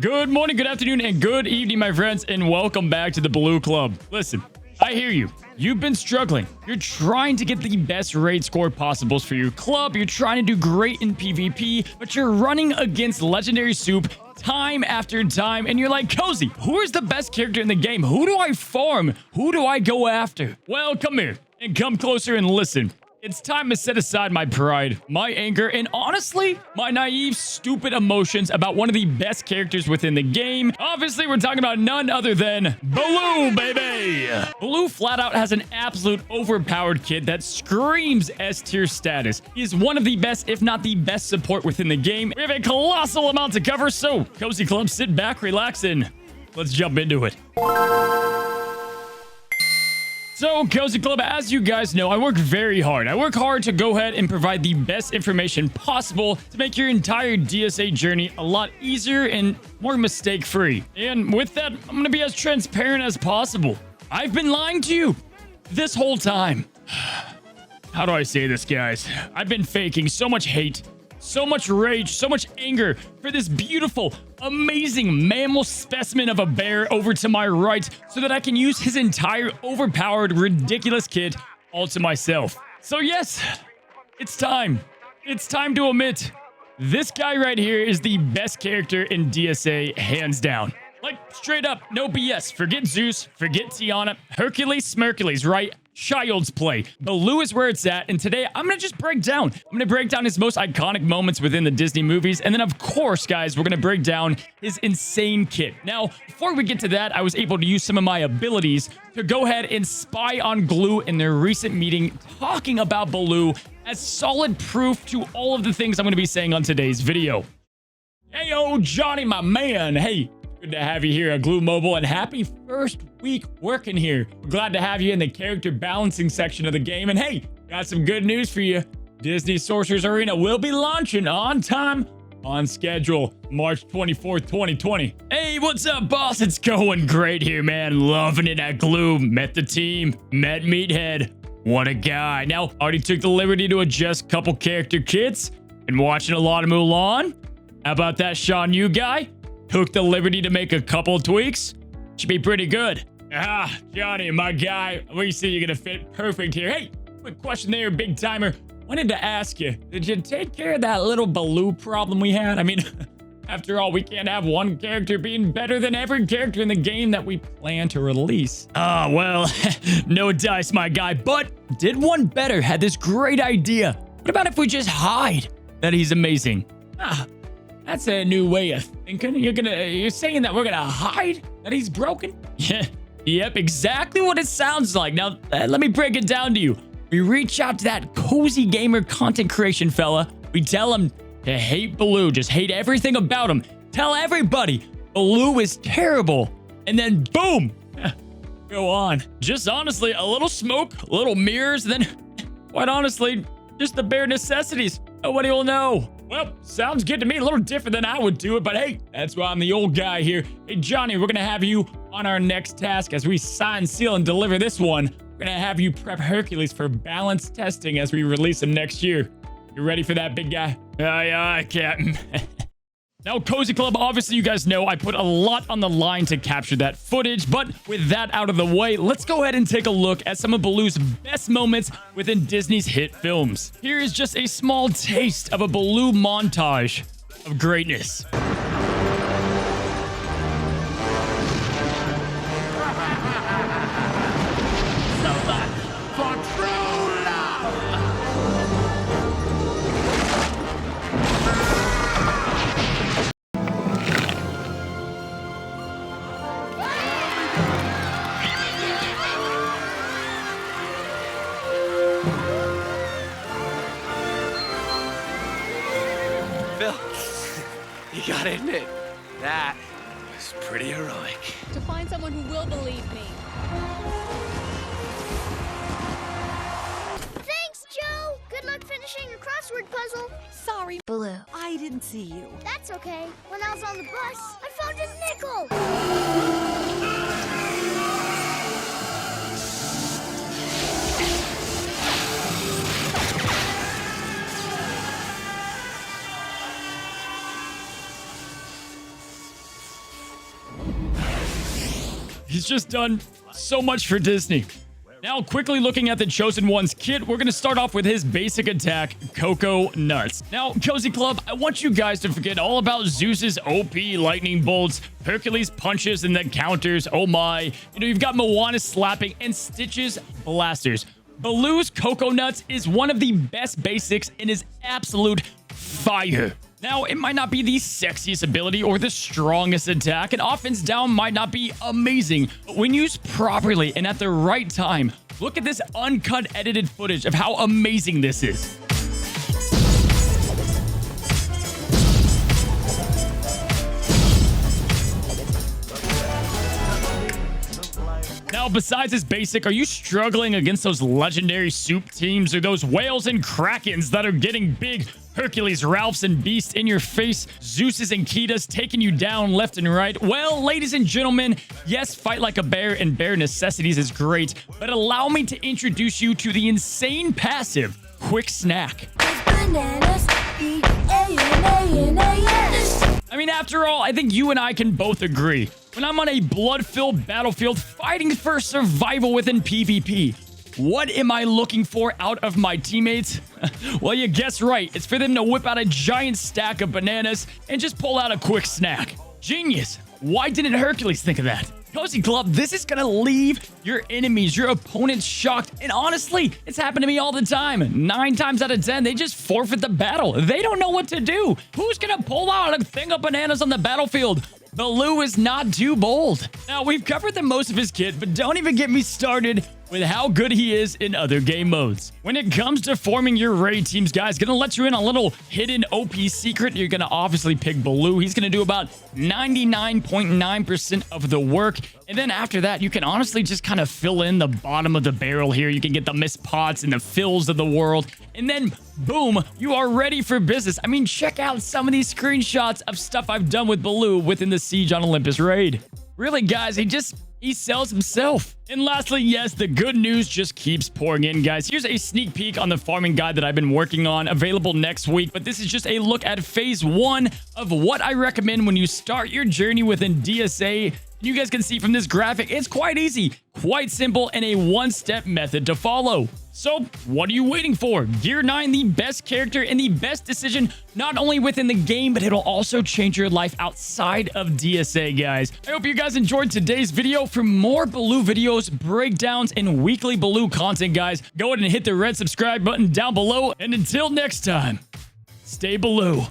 Good morning, good afternoon, and good evening, my friends, and welcome back to the Baloo Club. Listen, I hear you. You've been struggling. You're trying to get the best raid score possible for your club. You're trying to do great in PvP, but you're running against Legendary Soup time after time, and you're like, Cozy, who is the best character in the game? Who do I farm? Who do I go after? Well, come here and come closer and listen. It's time to set aside my pride, my anger, and honestly, my naive, stupid emotions about one of the best characters within the game. Obviously, we're talking about none other than Baloo, baby! Baloo flat out has an absolute overpowered kid that screams S-tier status. He is one of the best, if not the best support within the game. We have a colossal amount to cover, so Cozy Club, sit back, relax, and let's jump into it. So, Cozy Club, as you guys know, I work very hard. I work hard to go ahead and provide the best information possible to make your entire DSA journey a lot easier and more mistake-free. And with that, I'm going to be as transparent as possible. I've been lying to you this whole time. How do I say this, guys? I've been faking so much hate, so much rage, so much anger for this beautiful, amazing mammal specimen of a bear over to my right so that I can use his entire overpowered, ridiculous kit all to myself. So yes, it's time. It's time to admit, this guy right here is the best character in DSA, hands down. Like, straight up, no BS. Forget Zeus, forget Tiana, Hercules, Smircules, right? Child's play. Baloo is where it's at, and today I'm gonna just break down. I'm gonna break down his most iconic moments within the Disney movies, and then of course, guys, we're gonna break down his insane kit. Now, before we get to that, I was able to use some of my abilities to go ahead and spy on Glue in their recent meeting, talking about Baloo as solid proof to all of the things I'm gonna be saying on today's video. Hey, Johnny, my man. Hey. Good to have you here at Glue Mobile, and happy first week working here. We're glad to have you in the character balancing section of the game. And hey, got some good news for you. Disney Sorcerer's Arena will be launching on time, on schedule, March 24th, 2020. Hey, what's up, boss? It's going great here, man. Loving it at Glue. Met the team, met Meathead. What a guy. Now, already took the liberty to adjust a couple character kits. Been watching a lot of Mulan. How about that Sean Yu guy? Took the liberty to make a couple tweaks. Should be pretty good. Johnny, my guy, we see you're gonna fit perfect here. Hey, quick question there, big timer. Wanted to ask you, did you take care of that little Baloo problem we had? I mean, after all, we can't have one character being better than every character in the game that we plan to release. Oh, well, no dice, my guy, but did one better, had this great idea. What about if we just hide that he's amazing? That's a new way of thinking. You're saying that we're gonna hide that he's broken? Yeah, yep, exactly what it sounds like. Now, let me break it down to you. We reach out to that cozy gamer content creation fella. We tell him to hate Baloo, just hate everything about him. Tell everybody Baloo is terrible. And then boom, go on. Just honestly, a little smoke, a little mirrors, then quite honestly, just the bare necessities. Nobody will know. Well, sounds good to me. A little different than I would do it, but hey, that's why I'm the old guy here. Hey, Johnny, we're going to have you on our next task as we sign, seal, and deliver this one. We're going to have you prep Hercules for balance testing as we release him next year. You ready for that, big guy? Aye, Captain. Now, Cozy Club, obviously you guys know I put a lot on the line to capture that footage, but with that out of the way, let's go ahead and take a look at some of Baloo's best moments within Disney's hit films. Here is just a small taste of a Baloo montage of greatness. You gotta admit, that was pretty heroic. To find someone who will believe me. Thanks, Joe! Good luck finishing your crossword puzzle. Sorry, Baloo. I didn't see you. That's okay. When I was on the bus, I found a nickel! He's just done so much for Disney. Now, quickly looking at the Chosen One's kit, we're going to start off with his basic attack, Cocoa Nuts. Now, Cozy Club, I want you guys to forget all about Zeus's OP lightning bolts, Hercules punches and then counters, oh my. You know, you've got Moana slapping and Stitch's blasters. Baloo's Cocoa Nuts is one of the best basics and is absolute fire. Now, it might not be the sexiest ability or the strongest attack, and offense down might not be amazing, but when used properly and at the right time, look at this uncut edited footage of how amazing this is. Now, besides this basic, are you struggling against those legendary soup teams or those whales and krakens that are getting big? Hercules, Ralphs, and Beasts in your face, Zeus's and Kitas taking you down left and right. Well, ladies and gentlemen, yes, fight like a bear and bare necessities is great, but allow me to introduce you to the insane passive, Quick Snack. I mean, after all, I think you and I can both agree. When I'm on a blood-filled battlefield fighting for survival within PvP, what am I looking for out of my teammates? Well, you guessed right. It's for them to whip out a giant stack of bananas and just pull out a quick snack. Genius. Why didn't Hercules think of that? Cozy Club, this is gonna leave your enemies, your opponents shocked. And honestly, it's happened to me all the time. 9 times out of 10, they just forfeit the battle. They don't know what to do. Who's gonna pull out a thing of bananas on the battlefield? Baloo is not too bold. Now, we've covered the most of his kit, but don't even get me started with how good he is in other game modes. When it comes to forming your raid teams, guys, gonna let you in a little hidden OP secret. You're gonna obviously pick Baloo. He's gonna do about 99.9% of the work. And then after that, you can honestly just kind of fill in the bottom of the barrel here. You can get the mist pots and the fills of the world. And then, boom, you are ready for business. I mean, check out some of these screenshots of stuff I've done with Baloo within the Siege on Olympus raid. Really, guys, he sells himself. And lastly, yes, the good news just keeps pouring in, guys. Here's a sneak peek on the farming guide that I've been working on, available next week. But this is just a look at phase 1 of what I recommend when you start your journey within DSA. You guys can see from this graphic, it's quite easy, quite simple, and a one-step method to follow. So, what are you waiting for? Gear 9, the best character and the best decision, not only within the game, but it'll also change your life outside of DSA, guys. I hope you guys enjoyed today's video. For more Baloo videos, breakdowns, and weekly Baloo content, guys, go ahead and hit the red subscribe button down below. And until next time, stay Baloo.